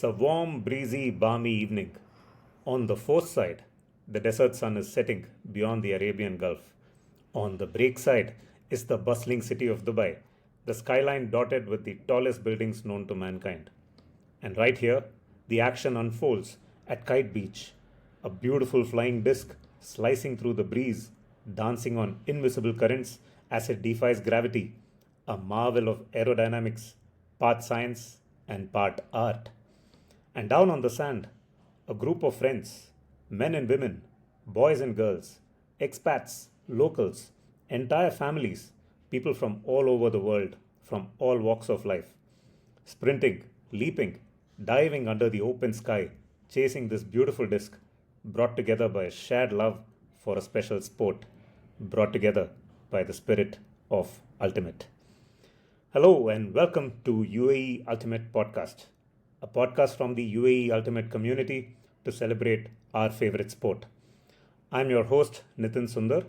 It's a warm, breezy, balmy evening. On the fourth side, the desert sun is setting beyond the Arabian Gulf. On the break side is the bustling city of Dubai, the skyline dotted with the tallest buildings known to mankind. And right here, the action unfolds at Kite Beach, a beautiful flying disc slicing through the breeze, dancing on invisible currents as it defies gravity, a marvel of aerodynamics, part science, and part art. And down on the sand, a group of friends, men and women, boys and girls, expats, locals, entire families, people from all over the world, from all walks of life, sprinting, leaping, diving under the open sky, chasing this beautiful disc, brought together by a shared love for a special sport, brought together by the spirit of Ultimate. Hello and welcome to UAE Ultimate Podcast, a podcast from the UAE Ultimate community to celebrate our favorite sport. I'm your host, Nitin Sundar,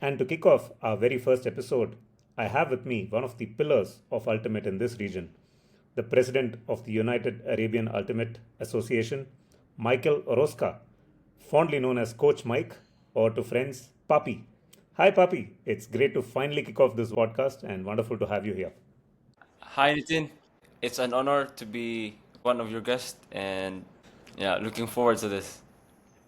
and to kick off our very first episode, I have with me one of the pillars of Ultimate in this region, the president of the United Arabian Ultimate Association, Michael Orosca, fondly known as Coach Mike, or to friends, Papi. Hi, Papi. It's great to finally kick off this podcast and wonderful to have you here. Hi, Nitin. It's an honor to be one of your guests, and looking forward to this.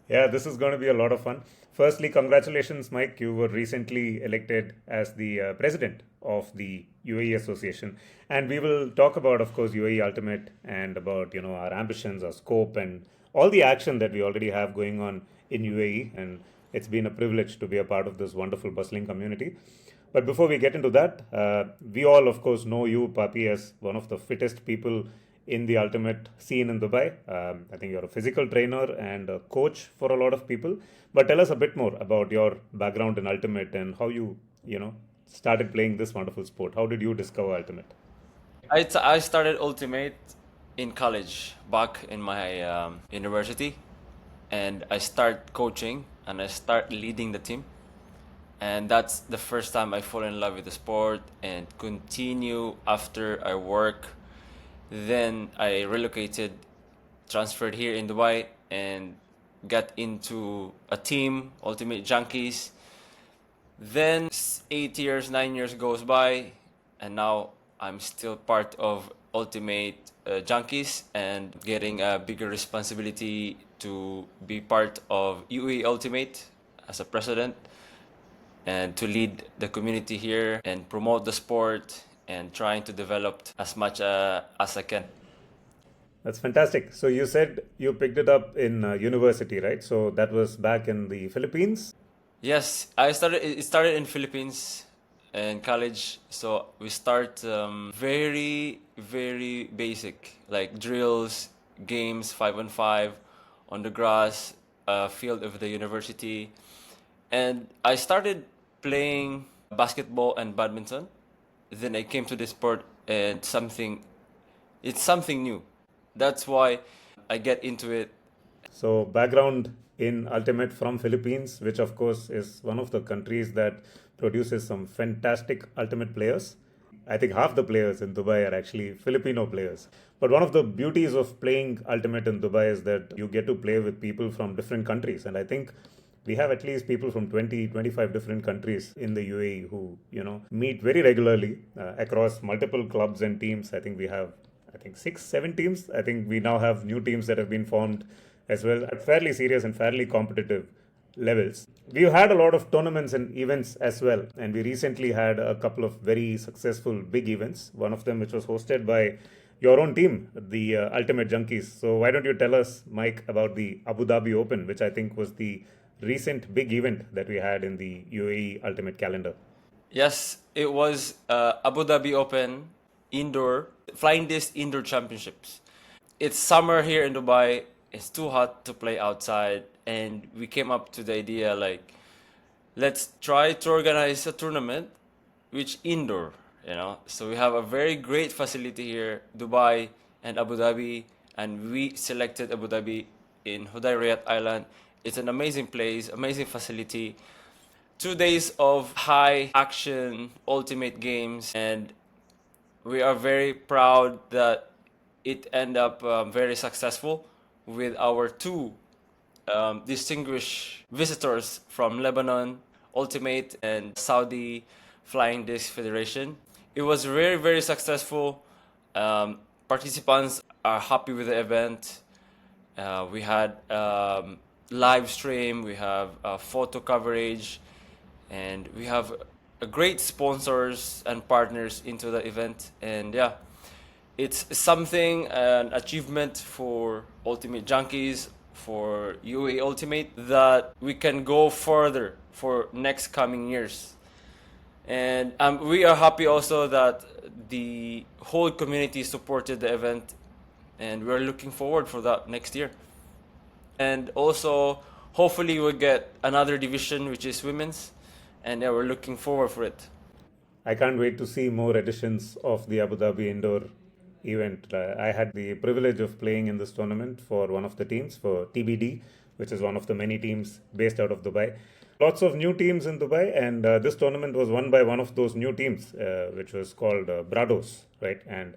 Yeah, this is going to be a lot of fun. Firstly, congratulations, Mike. You were recently elected as the president of the UAE Association, and we will talk about, of course, UAE Ultimate and about our ambitions, our scope, and all the action that we already have going on in UAE. And it's been a privilege to be a part of this wonderful, bustling community. But before we get into that, we all, of course, know you, Papi, as one of the fittest people in the ultimate scene in Dubai. I think you're a physical trainer and a coach for a lot of people. But tell us a bit more about your background in ultimate and how you started playing this wonderful sport. How did you discover ultimate? I started Ultimate in college, back in my university, and I start coaching and I start leading the team. And that's the first time I fall in love with the sport and continue after I work. Then I relocated, transferred here in Dubai, and got into a team, Ultimate Junkies. Then 8 years, 9 years goes by, and now I'm still part of Ultimate Junkies and getting a bigger responsibility to be part of UAE Ultimate as a president and to lead the community here and promote the sport and trying to develop as much as I can. That's fantastic. So you said you picked it up in university, right? So that was back in the Philippines. Yes, I started. It started in Philippines in college. So we start very basic, like drills, games, 5-on-5, on the grass, field of the university, and I started playing basketball and badminton. Then I came to this sport and it's something new. That's why I get into it. So background in ultimate from Philippines, which of course is one of the countries that produces some fantastic ultimate players. I think half the players in Dubai are actually Filipino players. But one of the beauties of playing ultimate in Dubai is that you get to play with people from different countries. And I think we have at least people from 20, 25 different countries in the UAE who, meet very regularly across multiple clubs and teams. I think we have, 6, 7 teams. I think we now have new teams that have been formed as well at fairly serious and fairly competitive levels. We've had a lot of tournaments and events as well, and we recently had a couple of very successful big events. One of them, which was hosted by your own team, the Ultimate Junkies. So, why don't you tell us, Mike, about the Abu Dhabi Open, which I think was the recent big event that we had in the UAE Ultimate calendar? Yes, it was Abu Dhabi Open indoor flying disc indoor championships. It's summer here in Dubai. It's too hot to play outside, and we came up to the idea like, let's try to organize a tournament which indoor, So we have a very great facility here, Dubai and Abu Dhabi, and we selected Abu Dhabi in Hudayriyat Island. It's an amazing place, amazing facility. 2 days of high action ultimate games, and we are very proud that it ended up very successful with our two distinguished visitors from Lebanon, Ultimate, and Saudi Flying Disc Federation. It was very, very successful. Participants are happy with the event. We had live stream, we have photo coverage, and we have great sponsors and partners into the event. And yeah, it's something, an achievement for Ultimate Junkies, for UAE Ultimate, that we can go further for next coming years. And we are happy also that the whole community supported the event, and we're looking forward for that next year. And also, hopefully, we'll get another division, which is women's, and yeah, we're looking forward for it. I can't wait to see more editions of the Abu Dhabi indoor event. I had the privilege of playing in this tournament for one of the teams, for TBD, which is one of the many teams based out of Dubai. Lots of new teams in Dubai, and this tournament was won by one of those new teams, which was called Brados, right? And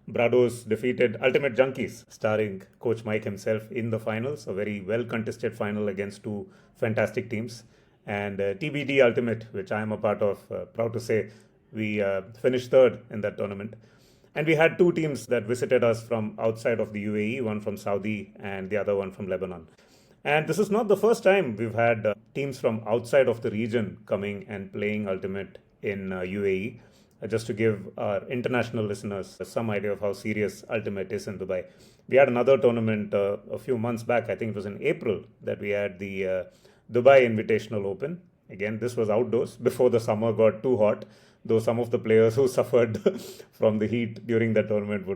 Brados defeated Ultimate Junkies, starring Coach Mike himself in the finals, a very well contested final against two fantastic teams. And TBD Ultimate, which I am a part of, proud to say, we finished third in that tournament. And we had two teams that visited us from outside of the UAE, one from Saudi and the other one from Lebanon. And this is not the first time we've had teams from outside of the region coming and playing Ultimate in UAE. Just to give our international listeners some idea of how serious Ultimate is in Dubai. We had another tournament a few months back, I think it was in April, that we had the Dubai Invitational Open. Again, this was outdoors before the summer got too hot, though some of the players who suffered from the heat during the tournament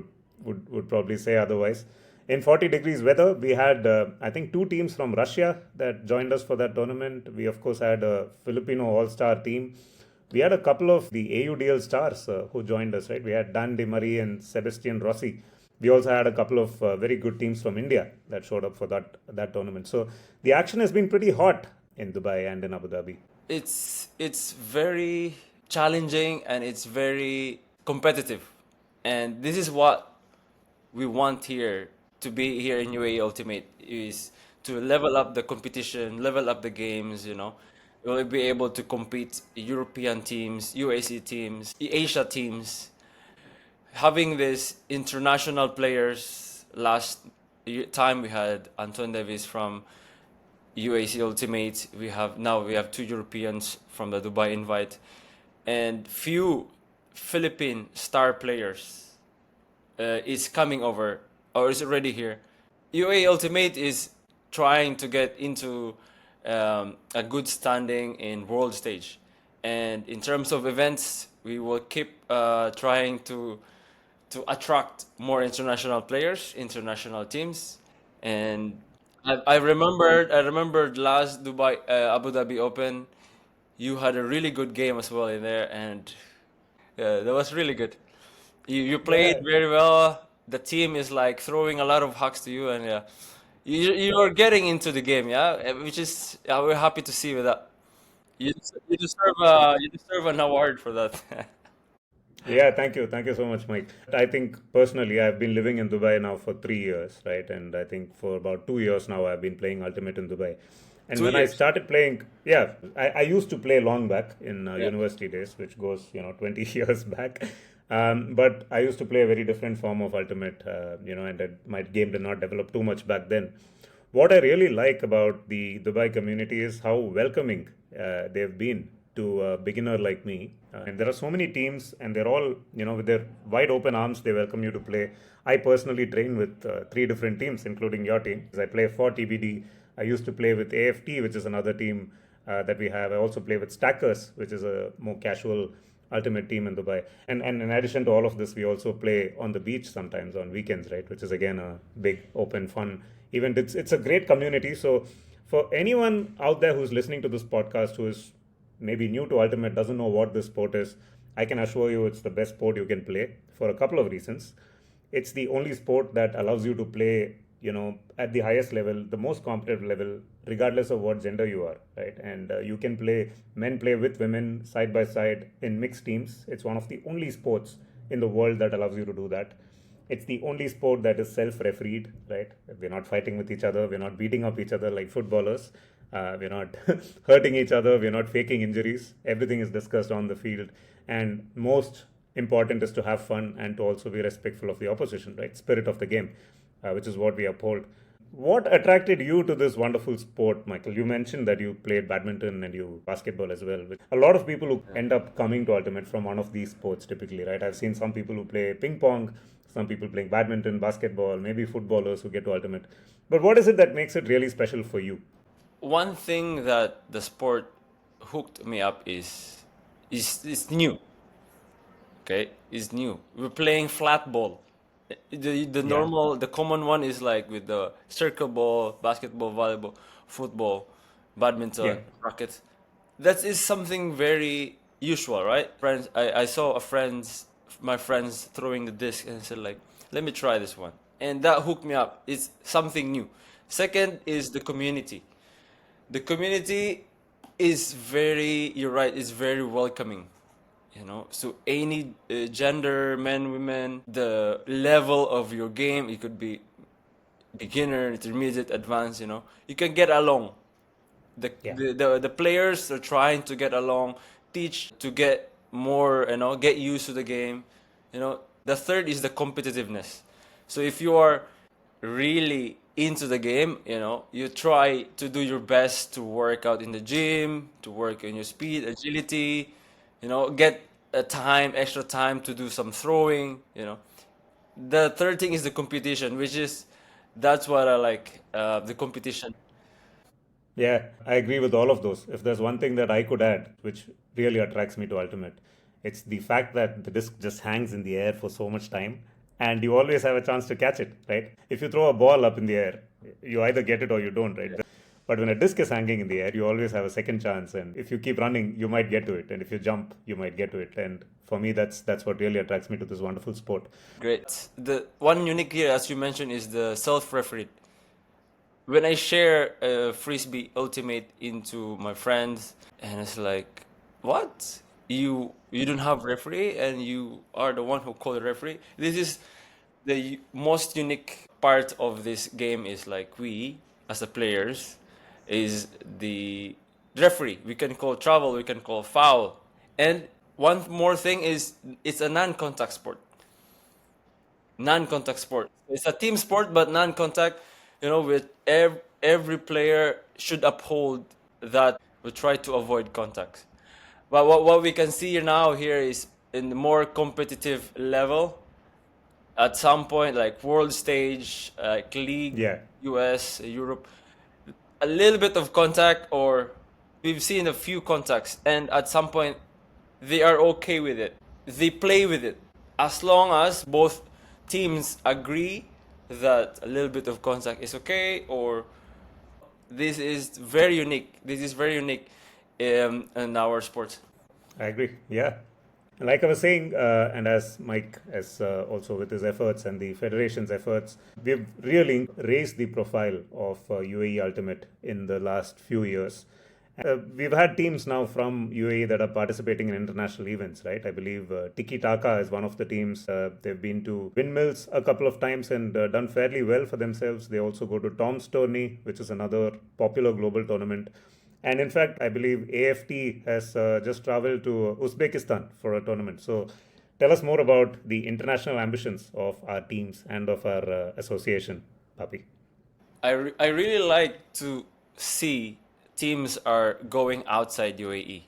would probably say otherwise. In 40 degrees weather, we had, I think, two teams from Russia that joined us for that tournament. We, of course, had a Filipino all star team. We had a couple of the AUDL stars who joined us, right? We had Dan De Marie and Sebastian Rossi. We also had a couple of very good teams from India that showed up for that tournament. So the action has been pretty hot in Dubai and in Abu Dhabi. It's very challenging and it's very competitive, and this is what we want here to be here in UAE Ultimate, is to level up the competition, level up the games. We'll be able to compete European teams, UAC teams, Asia teams, having these international players. Last time we had Anton Davis from UAC Ultimate. We have two Europeans from the Dubai Invite, and few Philippine star players is coming over or is already here. UAE Ultimate is trying to get into a good standing in world stage, and in terms of events, we will keep trying to attract more international players, international teams. And I remembered last Dubai Abu Dhabi Open, you had a really good game as well in there, and yeah, that was really good. You played Yeah, very well. The team is like throwing a lot of hugs to you, and yeah, you are getting into the game, yeah, which is, yeah, we're happy to see with that. You deserve an award for that. yeah, thank you so much, Mike. I think personally, I've been living in Dubai now for 3 years, right? And I think for about 2 years now, I've been playing Ultimate in Dubai. And Two when I years. started playing, yeah, I used to play long back in Yeah. university days, which goes, 20 years back. But I used to play a very different form of Ultimate, and my game did not develop too much back then. What I really like about the Dubai community is how welcoming they've been to a beginner like me. And there are so many teams, and they're all, with their wide open arms, they welcome you to play. I personally train with three different teams, including your team. I play for TBD. I used to play with AFT, which is another team that we have. I also play with Stackers, which is a more casual ultimate team in Dubai. And in addition to all of this, we also play on the beach sometimes on weekends, right? Which is again a big, open, fun event. It's a great community. So for anyone out there who's listening to this podcast who is maybe new to Ultimate, doesn't know what this sport is, I can assure you it's the best sport you can play for a couple of reasons. It's the only sport that allows you to play, at the highest level, the most competitive level, regardless of what gender you are, right? And you can play, men play with women side by side in mixed teams. It's one of the only sports in the world that allows you to do that. It's the only sport that is self-refereed, right? We're not fighting with each other. We're not beating up each other like footballers. We're not hurting each other. We're not faking injuries. Everything is discussed on the field. And most important is to have fun and to also be respectful of the opposition, right? Spirit of the game, which is what we uphold. What attracted you to this wonderful sport, Michael? You mentioned that you played badminton and you basketball as well. A lot of people who end up coming to Ultimate from one of these sports typically, right? I've seen some people who play ping pong, some people playing badminton, basketball, maybe footballers who get to Ultimate. But what is it that makes it really special for you? One thing that the sport hooked me up is it's new. Okay, is new. We're playing flat ball. The Yeah, normal, the common one is like with the circle ball, basketball, volleyball, football, yeah, badminton, racket. That is something very usual, right? Friends, I saw my friends throwing the disc and said like, let me try this one. And that hooked me up. It's something new. Second is the community. The community is very, you're right, is very welcoming, so any gender, men, women, the level of your game, it could be beginner, intermediate, advanced, you can get along. yeah. The players are trying to get along, teach to get more, get used to the game. The third is the competitiveness. So if you are really into the game, you try to do your best to work out in the gym, to work on your speed, agility, get extra time to do some throwing. The third thing is the competition, which is that's what I like, the competition. Yeah, I agree with all of those. If there's one thing that I could add, which really attracts me to Ultimate, it's the fact that the disc just hangs in the air for so much time and you always have a chance to catch it, right? If you throw a ball up in the air, you either get it or you don't, right? But when a disc is hanging in the air, you always have a second chance. And if you keep running, you might get to it. And if you jump, you might get to it. And for me, that's what really attracts me to this wonderful sport. Great. The one unique here, as you mentioned, is the self-referee. When I share frisbee ultimate into my friends, and it's like, what? You don't have referee, and you are the one who called the referee. This is the most unique part of this game. Is like we, as the players, is the referee. We can call travel, we can call foul, and one more thing is it's a non-contact sport. Non-contact sport. It's a team sport, but non-contact. With every player should uphold that we try to avoid contact. But what we can see now here is in the more competitive level. At some point, like world stage, like league, Yeah, US, Europe, a little bit of contact, or we've seen a few contacts, and at some point, they are okay with it. They play with it as long as both teams agree that a little bit of contact is okay, or this is very unique. This is very unique in our sport. I agree. Yeah. And like I was saying, and as Mike has also with his efforts and the federation's efforts, we've really raised the profile of UAE Ultimate in the last few years. We've had teams now from UAE that are participating in international events, right? I believe Tiki Taka is one of the teams. They've been to Windmills a couple of times and done fairly well for themselves. They also go to Tom's Tourney, which is another popular global tournament. And in fact, I believe AFT has just traveled to Uzbekistan for a tournament. So tell us more about the international ambitions of our teams and of our association, Papi. I really like to see teams are going outside UAE.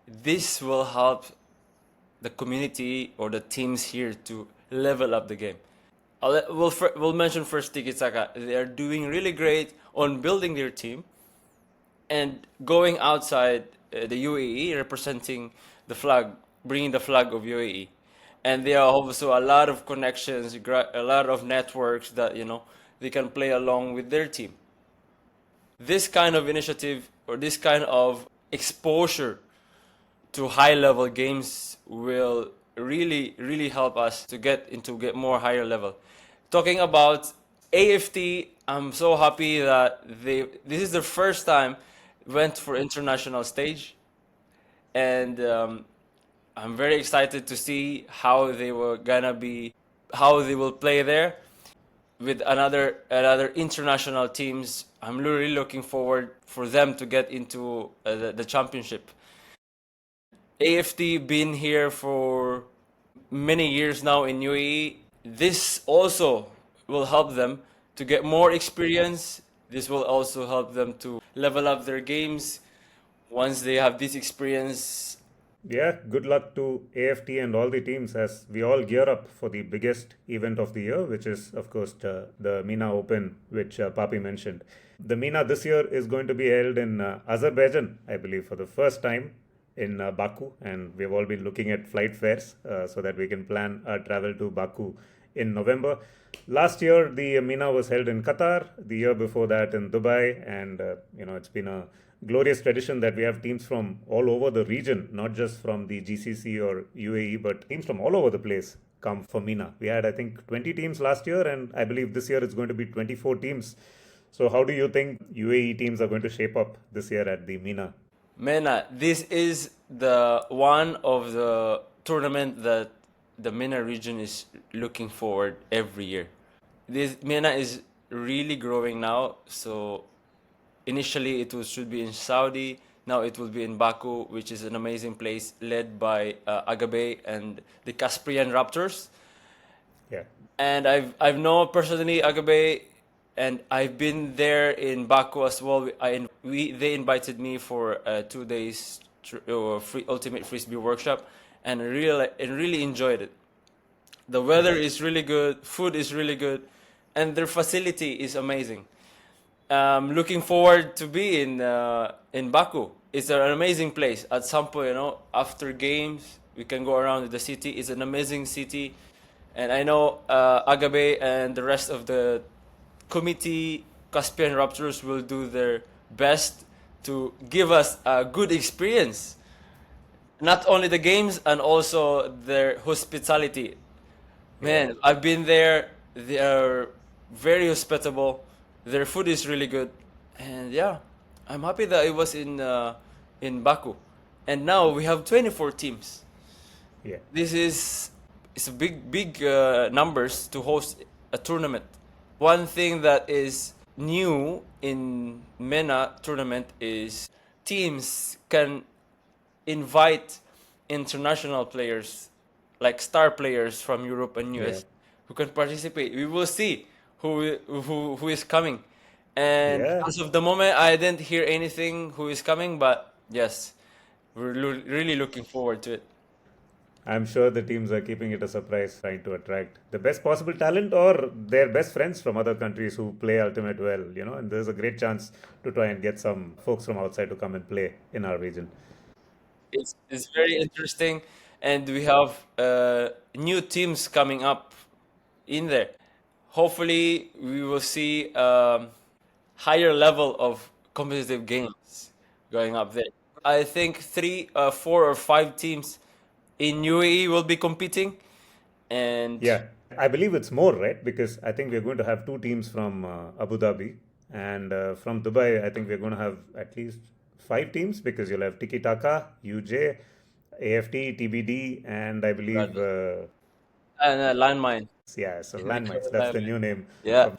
This will help the community or the teams here to level up the game. We'll mention first Tiki Taka. They are doing really great on building their team and going outside the UAE, representing the flag, bringing the flag of UAE. And there are also a lot of connections, a lot of networks that they can play along with their team. This kind of initiative or this kind of exposure to high level games will really really help us to get more higher level. Talking about AFT, I'm so happy that this is the first time went for international stage, and I'm very excited to see how they were gonna be how they will play there with another international teams. I'm really looking forward for them to get into the championship. AFT been here for many years now in UAE. This also will help them to get more experience. This will also help them to level up their games once they have this experience. Yeah, good luck to AFT and all the teams as we all gear up for the biggest event of the year, which is, of course, the MENA Open, which Papi mentioned. The MENA this year is going to be held in Azerbaijan, I believe, for the first time in Baku, and we've all been looking at flight fares so that we can plan our travel to Baku in November. Last year, the MENA was held in Qatar. The year before that, in Dubai, and it's been a glorious tradition that we have teams from all over the region, not just from the GCC or UAE, but teams from all over the place come for MENA. We had, I think, 20 teams last year, and I believe this year it's going to be 24 teams. So, how do you think UAE teams are going to shape up this year at the MENA? MENA, this is the one of the tournament that the MENA region is looking forward every year. This MENA is really growing now. So initially it should be in Saudi. Now it will be in Baku, which is an amazing place led by Agabe and the Caspian Raptors. Yeah. And I've known personally Agabe, and I've been there in Baku as well. They invited me for 2 days free ultimate frisbee workshop, and really enjoyed it. The weather is really good, food is really good, and their facility is amazing. Looking forward to be in Baku. It's an amazing place. At some point, after games, we can go around the city. It's an amazing city, and I know Agabe and the rest of the committee, Caspian Raptors, will do their best to give us a good experience. Not only the games, and also their hospitality. Man, I've been there. They are very hospitable. Their food is really good, and yeah, I'm happy that it was in Baku, and now we have 24 teams. Yeah. This is it's a big numbers to host a tournament. One thing that is new in MENA tournament is teams can invite international players, like star players from Europe and US, who can participate. We will see who is coming. And Yeah. as of the moment, I didn't hear anything who is coming, but yes, we're really looking forward to it. I'm sure the teams are keeping it a surprise, trying to attract the best possible talent or their best friends from other countries who play Ultimate well, and there's a great chance to try and get some folks from outside to come and play in our region. It's very interesting, and we have new teams coming up in there. Hopefully, we will see higher level of competitive games going up there. I think 4 or 5 teams in UAE will be competing, and Yeah, I believe it's more, right? Because I think we're going to have two teams from Abu Dhabi and from Dubai. I think we're going to have at least five teams because you'll have Tiki Taka, UJ, AFT, TBD, and I believe, and landmine. yeah, so They call Landmines. it That's the landmine. new name Yeah. of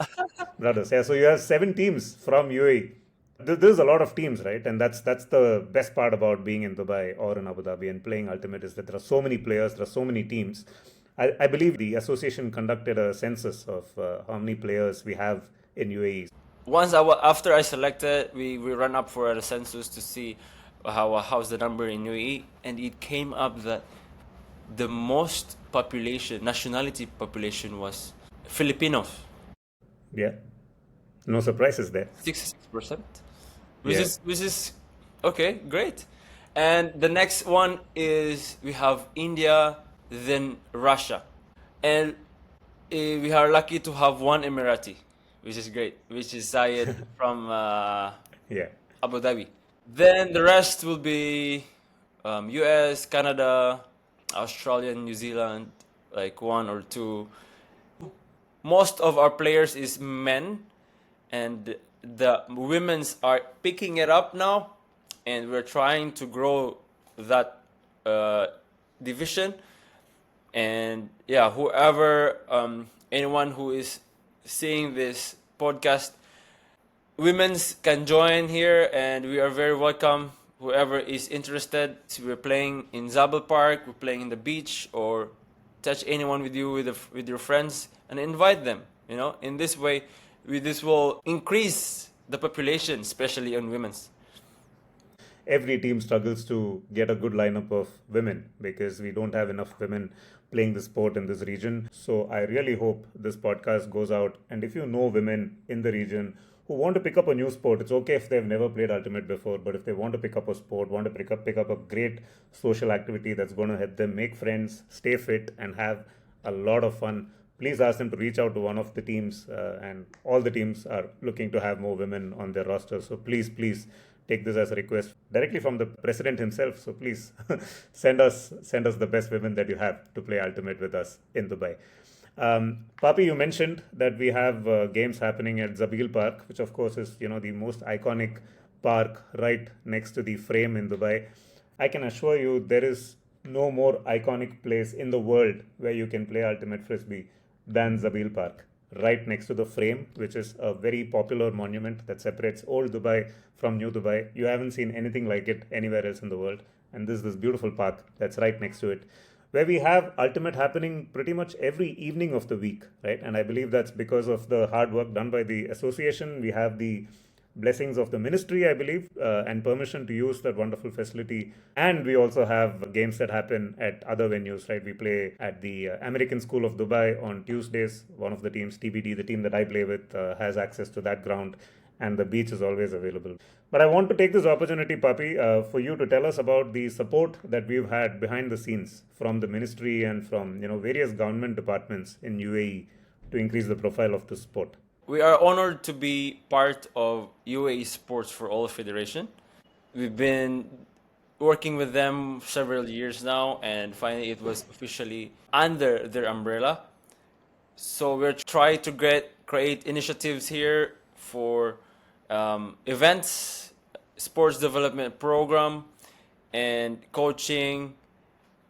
brothers. Yeah, so you have seven teams from UAE. There's a lot of teams, right? And that's the best part about being in Dubai or in Abu Dhabi and playing Ultimate is that there are so many players, there are so many teams. I believe the association conducted a census of how many players we have in UAE. After I selected, we ran up for a census to see how's the number in UAE, and it came up that the most nationality population was Filipinos, Yeah, no surprises there. 66%, Yeah, which is okay, great. And the next one is we have India, then Russia, and we are lucky to have one Emirati, which is great, which is Zayed from yeah, Abu Dhabi. Then the rest will be US, Canada, Australia, New Zealand, like one or two. Most of our players is men, and the women's are picking it up now, and we're trying to grow that division. And yeah, whoever, anyone who is seeing this podcast, women's can join here, and we are very welcome. Whoever is interested, we're playing in Zabel Park, we're playing in the beach, or touch anyone with you with your friends and invite them. You know, in this way, this will increase the population, especially on women's. Every team struggles to get a good lineup of women because we don't have enough women playing the sport in this region. So I really hope this podcast goes out. And if you know women in the region who want to pick up a new sport, it's okay if they've never played Ultimate before, but if they want to pick up a sport, want to pick up a great social activity that's going to help them make friends, stay fit, and have a lot of fun, please ask them to reach out to one of the teams. And all the teams are looking to have more women on their roster. So please take this as a request directly from the president himself. So please send us the best women that you have to play Ultimate with us in Dubai. Papi, you mentioned that we have games happening at Zabil Park, which of course is the most iconic park right next to the frame in Dubai. I can assure you there is no more iconic place in the world where you can play Ultimate Frisbee than Zabil Park, right next to the frame, which is a very popular monument that separates old Dubai from new Dubai. You haven't seen anything like it anywhere else in the world. And this beautiful park that's right next to it, where we have Ultimate happening pretty much every evening of the week, right? And I believe that's because of the hard work done by the association. We have the blessings of the ministry, I believe, and permission to use that wonderful facility. And we also have games that happen at other venues, right? We play at the American School of Dubai on Tuesdays. One of the teams, TBD, the team that I play with, has access to that ground, and the beach is always available. But I want to take this opportunity, Papi, for you to tell us about the support that we've had behind the scenes from the ministry and from various government departments in UAE to increase the profile of the sport. We are honored to be part of UAE Sports for All Federation. We've been working with them several years now, and finally it was officially under their umbrella. So we're trying to create initiatives here for events, sports development program, and coaching,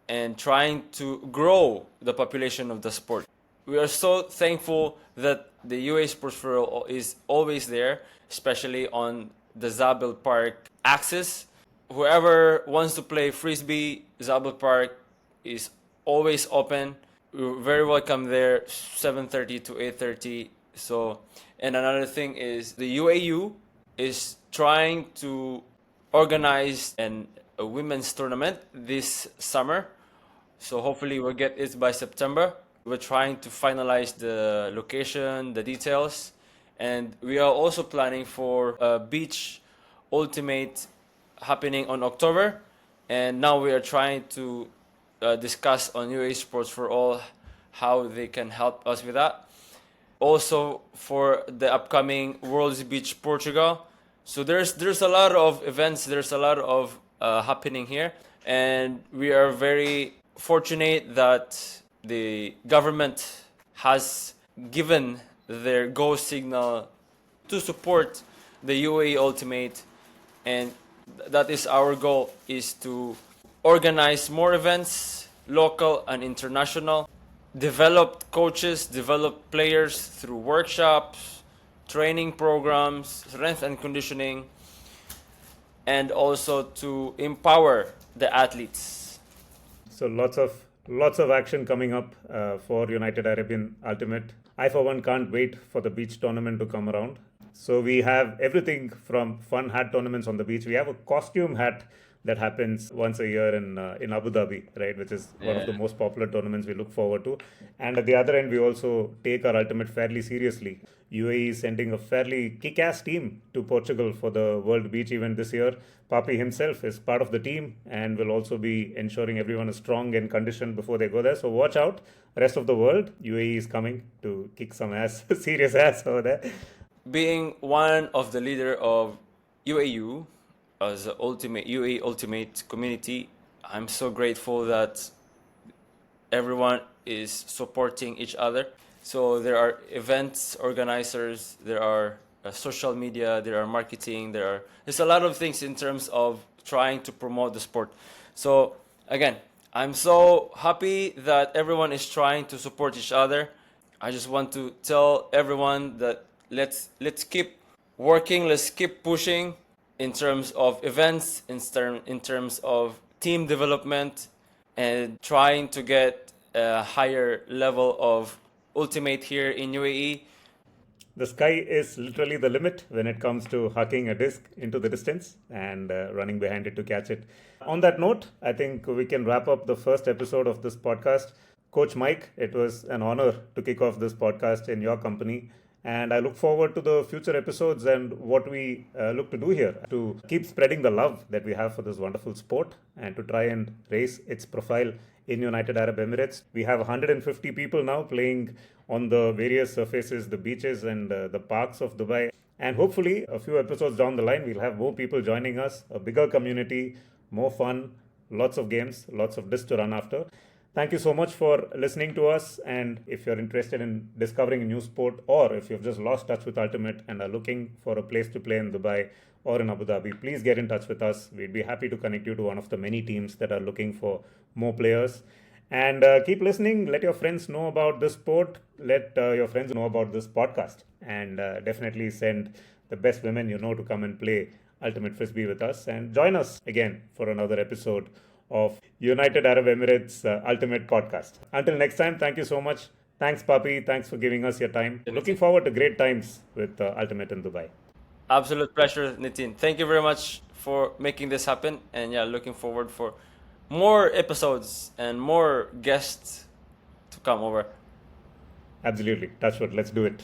and trying to grow the population of the sport. We are so thankful that the UA Sports for All is always there, especially on the Zabel Park axis. Whoever wants to play frisbee, Zabel Park is always open. We're very welcome there, 7:30 to 8:30. So, and another thing is the UAU is trying to organize a women's tournament this summer. So hopefully we'll get it by September. We're trying to finalize the location, the details, and we are also planning for a beach ultimate happening on October. And now we are trying to discuss on UA Sports for All how they can help us with that. Also for the upcoming World's Beach Portugal. So there's a lot of events, there's a lot of happening here, and we are very fortunate that the government has given their go signal to support the UAE Ultimate, and that is our goal, is to organize more events, local and international, develop coaches, develop players through workshops, training programs, strength and conditioning, and also to empower the athletes. So lots of action coming up for United Arabian Ultimate. I for one can't wait for the beach tournament to come around. So we have everything from fun hat tournaments on the beach. We have a costume hat that happens once a year in Abu Dhabi, right, which is one of the most popular tournaments we look forward to. And at the other end, we also take our Ultimate fairly seriously. UAE is sending a fairly kick-ass team to Portugal for the World Beach event this year. Papi himself is part of the team and will also be ensuring everyone is strong and conditioned before they go there. So watch out, rest of the world. UAE is coming to kick some ass, serious ass over there. Being one of the leader of UAU, as the UAE Ultimate community, I'm so grateful that everyone is supporting each other. So there are events organizers, there are social media, there are marketing, there's a lot of things in terms of trying to promote the sport. So again, I'm so happy that everyone is trying to support each other. I just want to tell everyone that let's keep working, let's keep pushing in terms of events, in terms of team development, and trying to get a higher level of Ultimate here in UAE. The sky is literally the limit when it comes to hucking a disc into the distance and running behind it to catch it. On that note, I think we can wrap up the first episode of this podcast. Coach Mike, it was an honor to kick off this podcast in your company. And I look forward to the future episodes and what we look to do here to keep spreading the love that we have for this wonderful sport and to try and raise its profile in United Arab Emirates. We have 150 people now playing on the various surfaces, the beaches and the parks of Dubai. And hopefully, a few episodes down the line, we'll have more people joining us, a bigger community, more fun, lots of games, lots of discs to run after. Thank you so much for listening to us. And if you're interested in discovering a new sport, or if you've just lost touch with Ultimate and are looking for a place to play in Dubai or in Abu Dhabi, please get in touch with us. We'd be happy to connect you to one of the many teams that are looking for more players. And keep listening. Let your friends know about this sport. Let your friends know about this podcast. And definitely send the best women you know to come and play Ultimate Frisbee with us. And join us again for another episode of United Arab Emirates Ultimate Podcast. Until next time, thank you so much. Thanks, Papi. Thanks for giving us your time. Looking forward to great times with Ultimate in Dubai. Absolute pleasure, Nitin. Thank you very much for making this happen. And yeah, looking forward for more episodes and more guests to come over. Absolutely. Touch wood. Let's do it.